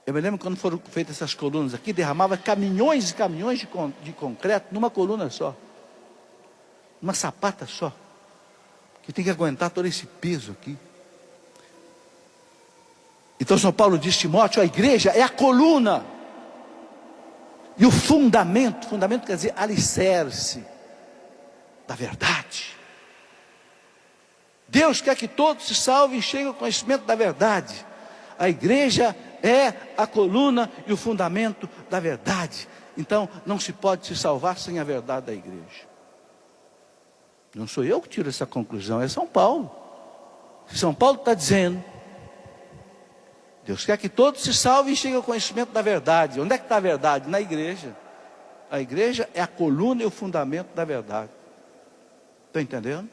Eu me lembro quando foram feitas essas colunas aqui, derramava caminhões e caminhões de concreto numa coluna só. Uma sapata só. Que tem que aguentar todo esse peso aqui. Então São Paulo diz: Timóteo, a igreja é a coluna e o fundamento. Fundamento quer dizer alicerce da verdade. Deus quer que todos se salvem e cheguem ao conhecimento da verdade. A igreja é a coluna e o fundamento da verdade. Então não se pode se salvar sem a verdade da igreja. Não sou eu que tiro essa conclusão, é São Paulo. São Paulo está dizendo: Deus quer que todos se salvem e cheguem ao conhecimento da verdade. Onde é que está a verdade? Na igreja. A igreja é a coluna e o fundamento da verdade. Estão entendendo?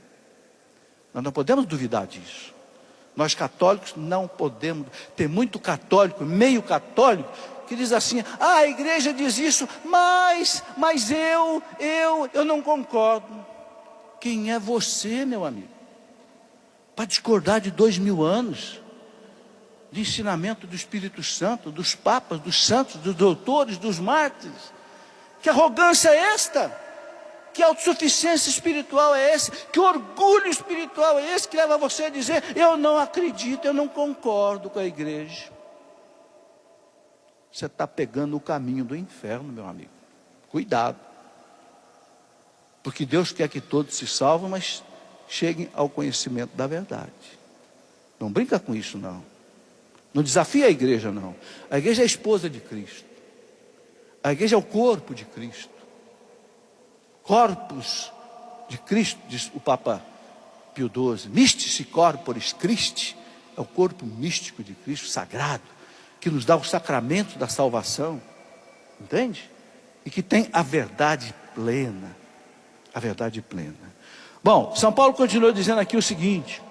Nós não podemos duvidar disso. Nós católicos não podemos. Tem muito católico, meio católico, que diz assim: a igreja diz isso, mas eu não concordo. Quem é você, meu amigo, para discordar de 2000 anos de ensinamento do Espírito Santo, dos papas, dos santos, dos doutores, dos mártires? Que arrogância é esta? Que autossuficiência espiritual é esse? Que orgulho espiritual é esse que leva você a dizer: eu não acredito, eu não concordo com a igreja? Você está pegando o caminho do inferno, meu amigo. Cuidado. Porque Deus quer que todos se salvem, mas cheguem ao conhecimento da verdade. Não brinca com isso, não. Não desafia a igreja, não. A igreja é a esposa de Cristo. A igreja é o corpo de Cristo. Corpus de Cristo, diz o Papa Pio XII. Mystici corporis Christi. É o corpo místico de Cristo, sagrado, que nos dá o sacramento da salvação. Entende? E que tem a verdade plena. A verdade plena. Bom, São Paulo continua dizendo aqui o seguinte.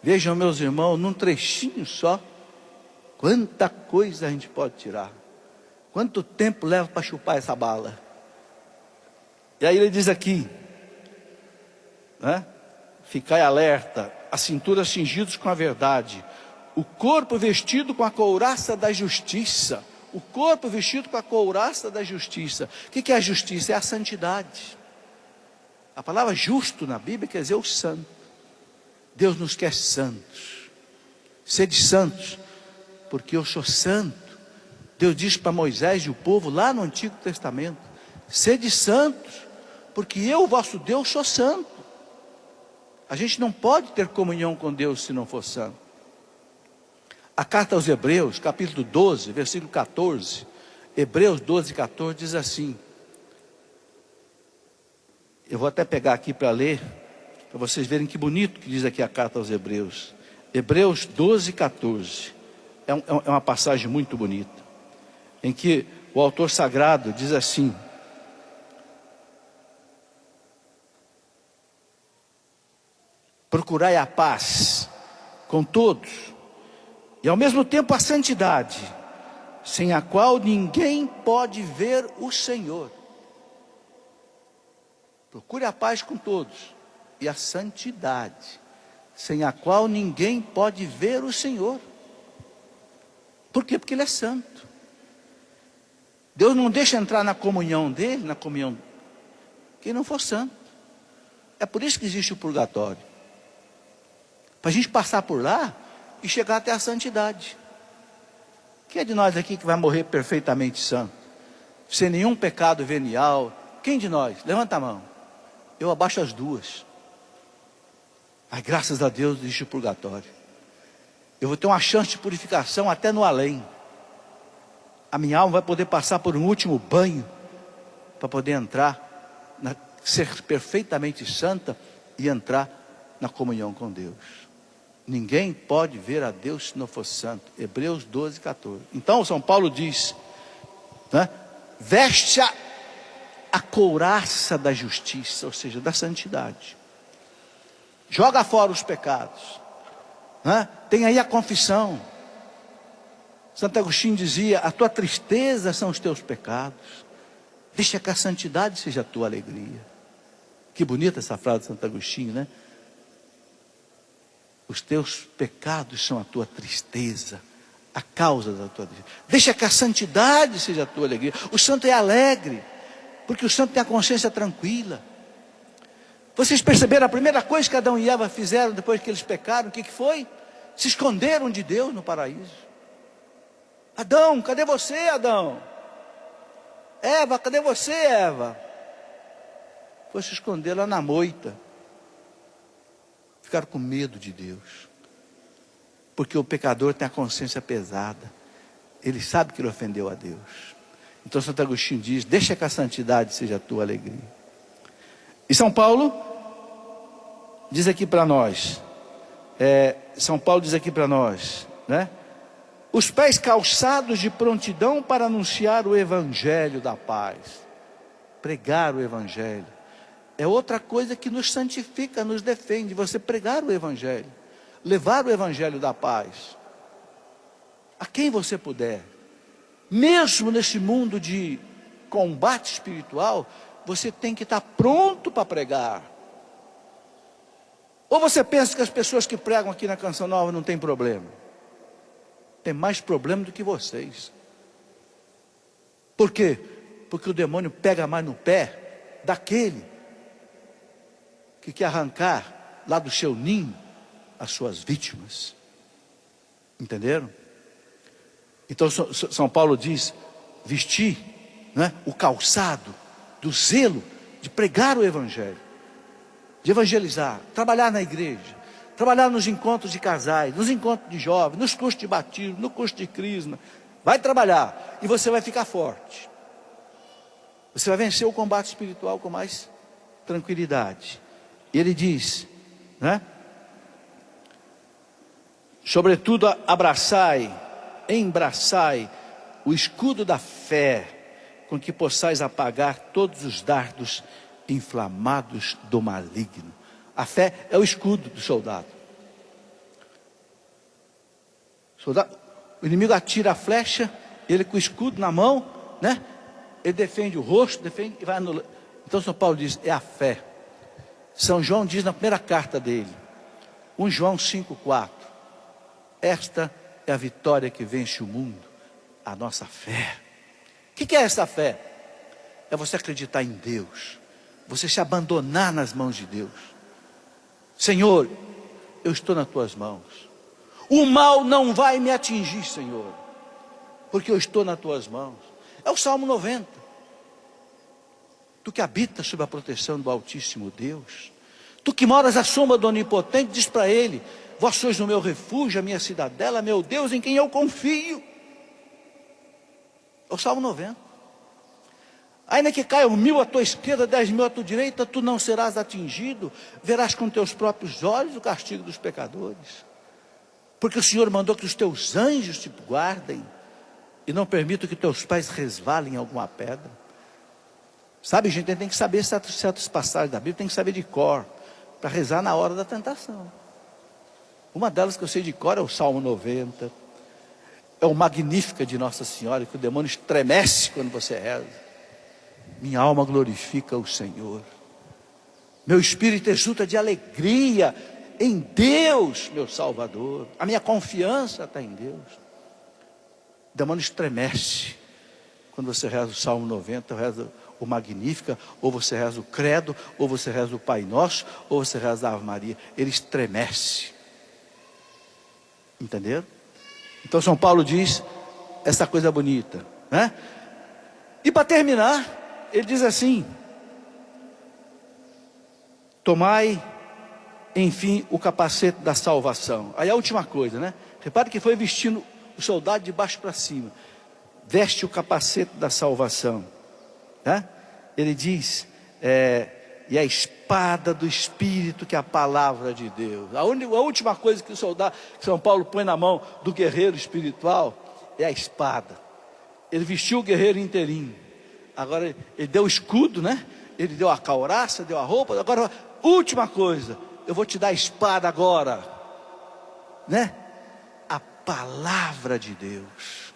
Vejam, meus irmãos, num trechinho só, quanta coisa a gente pode tirar. Quanto tempo leva para chupar essa bala? E aí ele diz aqui, né? Ficai alerta, a cintura cingidos com a verdade, o corpo vestido com a couraça da justiça. O corpo vestido com a couraça da justiça. O que é a justiça? É a santidade. A palavra justo na Bíblia quer dizer o santo. Deus nos quer santos. Sede santos, porque eu sou santo. Deus diz para Moisés e o povo lá no Antigo Testamento: sede santos, porque eu, vosso Deus, sou santo. A gente não pode ter comunhão com Deus se não for santo. A carta aos Hebreus, capítulo 12, versículo 14, Hebreus 12, 14, diz assim. Eu vou até pegar aqui para ler, para vocês verem que bonito que diz aqui a carta aos Hebreus. Hebreus 12, 14. É uma passagem muito bonita, em que o autor sagrado diz assim: procurai a paz com todos, e ao mesmo tempo a santidade, sem a qual ninguém pode ver o Senhor. Procure a paz com todos, e a santidade, sem a qual ninguém pode ver o Senhor. Por quê? Porque Ele é santo. Deus não deixa entrar na comunhão dEle, na comunhão, quem não for santo. É por isso que existe o purgatório, para a gente passar por lá e chegar até a santidade. Quem é de nós aqui que vai morrer perfeitamente santo, sem nenhum pecado venial? Quem de nós? Levanta a mão. Eu abaixo as duas. Mas graças a Deus existe o purgatório. Eu vou ter uma chance de purificação até no além. A minha alma vai poder passar por um último banho, para poder entrar, ser perfeitamente santa e entrar na comunhão com Deus. Ninguém pode ver a Deus se não for santo. Hebreus 12, 14. Então São Paulo diz, né, veste a couraça da justiça, ou seja, da santidade. Joga fora os pecados, né? Tem aí a confissão. Santo Agostinho dizia: a tua tristeza são os teus pecados, deixa que a santidade seja a tua alegria. Que bonita essa frase de Santo Agostinho, né? Os teus pecados são a tua tristeza, a causa da tua tristeza. Deixa que a santidade seja a tua alegria. O santo é alegre, porque o santo tem a consciência tranquila. Vocês perceberam a primeira coisa que Adão e Eva fizeram depois que eles pecaram? O que foi? Se esconderam de Deus no paraíso. Adão, cadê você, Adão? Eva, cadê você, Eva? Foi se esconder lá na moita. Ficaram com medo de Deus, porque o pecador tem a consciência pesada, ele sabe que ele ofendeu a Deus. Então Santo Agostinho diz: deixa que a santidade seja a tua alegria. E São Paulo diz aqui para nós, né? Os pés calçados de prontidão para anunciar o evangelho da paz. Pregar o evangelho é outra coisa que nos santifica, nos defende. Você pregar o evangelho, levar o evangelho da paz a quem você puder. Mesmo nesse mundo de combate espiritual, você tem que estar pronto para pregar. Ou você pensa que as pessoas que pregam aqui na Canção Nova não tem problema? Tem mais problema do que vocês. Por quê? Porque o demônio pega mais no pé daquele que quer arrancar lá do seu ninho as suas vítimas. Entenderam? Então São Paulo diz: vestir, né, o calçado do zelo de pregar o evangelho, de evangelizar, trabalhar na igreja, trabalhar nos encontros de casais, nos encontros de jovens, nos cursos de batismo, no curso de crisma. Vai trabalhar e você vai ficar forte. Você vai vencer o combate espiritual com mais tranquilidade. E ele diz, né? Sobretudo embraçai o escudo da fé, com que possais apagar todos os dardos inflamados do maligno. A fé é o escudo do soldado. O inimigo atira a flecha, ele com o escudo na mão, né? Ele defende o rosto, defende e vai anulando. Então São Paulo diz: é a fé. São João diz na primeira carta dele, 1 João 5,4: esta é a vitória que vence o mundo, a nossa fé. O que é essa fé? É você acreditar em Deus, você se abandonar nas mãos de Deus. Senhor, eu estou nas tuas mãos. O mal não vai me atingir, Senhor, porque eu estou nas tuas mãos. É o Salmo 90. Tu que habitas sob a proteção do Altíssimo Deus, tu que moras à sombra do Onipotente, diz para ele: vós sois o meu refúgio, a minha cidadela, meu Deus, em quem eu confio. É o Salmo 90. Ainda que caia 1.000 à tua esquerda, 10.000 à tua direita, tu não serás atingido, verás com teus próprios olhos o castigo dos pecadores. Porque o Senhor mandou que os teus anjos te guardem, e não permitam que teus pés resvalem em alguma pedra. Sabe, gente, a gente tem que saber certas passagens da Bíblia, tem que saber de cor, para rezar na hora da tentação. Uma delas que eu sei de cor é o Salmo 90, é o Magnífica de Nossa Senhora, que o demônio estremece quando você reza. Minha alma glorifica o Senhor, meu espírito exulta de alegria em Deus, meu Salvador. A minha confiança está em Deus. O demônio estremece quando você reza o Salmo 90, reza o Magnífica, ou você reza o Credo, ou você reza o Pai Nosso, ou você reza a Ave Maria. Ele estremece. Entenderam? Então São Paulo diz essa coisa bonita, né? E para terminar, ele diz assim: tomai, enfim, o capacete da salvação. Aí a última coisa, né? Repare que foi vestindo o soldado de baixo para cima. Veste o capacete da salvação, né? Ele diz, e a espada do Espírito, que é a palavra de Deus. A última coisa que o soldado, que São Paulo põe na mão do guerreiro espiritual, é a espada. Ele vestiu o guerreiro inteirinho. Agora ele deu o escudo, né? Ele deu a couraça, deu a roupa. Agora, última coisa, eu vou te dar a espada agora, né? A palavra de Deus,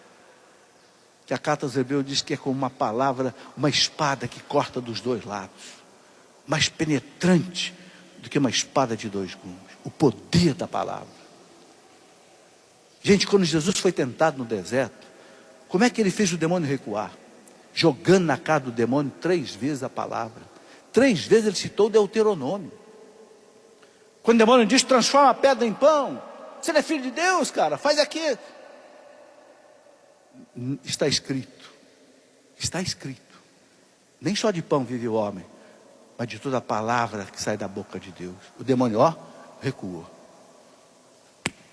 que a carta aos Hebreus diz que é como uma palavra, uma espada que corta dos dois lados, mais penetrante do que uma espada de dois gumes. O poder da palavra. Gente, quando Jesus foi tentado no deserto, como é que ele fez o demônio recuar? Jogando na cara do demônio 3 vezes a palavra. 3 vezes ele citou o Deuteronômio. Quando o demônio diz: transforma a pedra em pão, você não é filho de Deus, cara, faz aqui. Está escrito. Está escrito. Nem só de pão vive o homem, mas de toda a palavra que sai da boca de Deus. O demônio, recuou.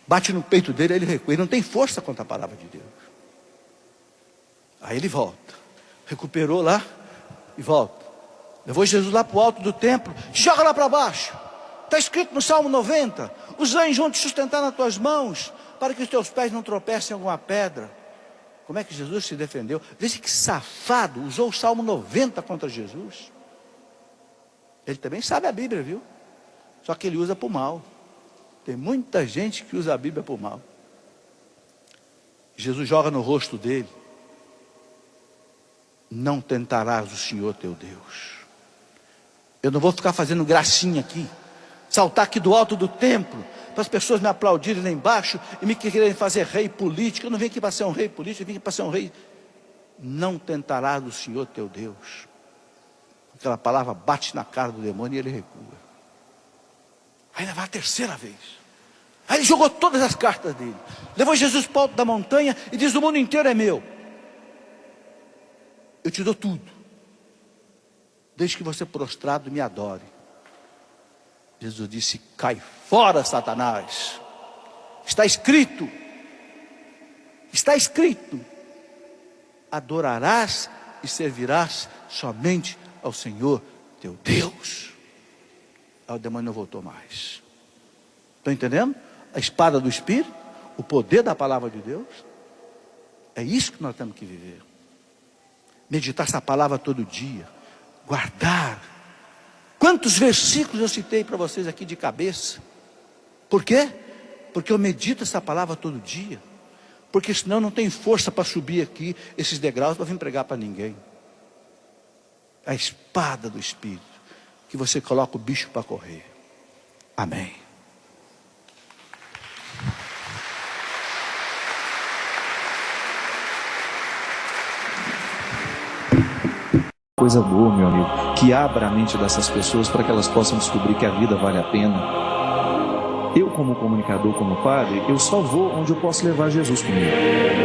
Bate no peito dele, ele recua. Ele não tem força contra a palavra de Deus. Aí ele volta. Recuperou lá e volta. Levou Jesus lá para o alto do templo. Joga lá para baixo. Está escrito no Salmo 90: os anjos vão te sustentar nas tuas mãos, para que os teus pés não tropecem em alguma pedra. Como é que Jesus se defendeu? Veja que safado, usou o Salmo 90 contra Jesus. Ele também sabe a Bíblia, viu? Só que ele usa para o mal. Tem muita gente que usa a Bíblia para o mal. Jesus joga no rosto dele: não tentarás o Senhor teu Deus. Eu não vou ficar fazendo gracinha aqui, saltar aqui do alto do templo, para as pessoas me aplaudirem lá embaixo e me quererem fazer rei político. Eu não vim aqui para ser um rei político, eu vim aqui para ser um rei. Não tentarás o Senhor teu Deus. Aquela palavra bate na cara do demônio e ele recua. Aí vai a terceira vez. Aí ele jogou todas as cartas dele, levou Jesus para o alto da montanha e diz: o mundo inteiro é meu. Eu te dou tudo, desde que você prostrado me adore. Jesus disse: cai fora, Satanás. Está escrito, adorarás e servirás somente ao Senhor teu Deus. Aí o demônio não voltou mais. Estão entendendo? A espada do Espírito, o poder da palavra de Deus. É isso que nós temos que viver. Meditar essa palavra todo dia, guardar. Quantos versículos eu citei para vocês aqui de cabeça? Por quê? Porque eu medito essa palavra todo dia. Porque senão não tem força para subir aqui esses degraus para vir pregar para ninguém. A espada do Espírito, que você coloca o bicho para correr. Amém. Coisa boa, meu amigo, que abra a mente dessas pessoas para que elas possam descobrir que a vida vale a pena. Eu, como comunicador, como padre, eu só vou onde eu posso levar Jesus comigo.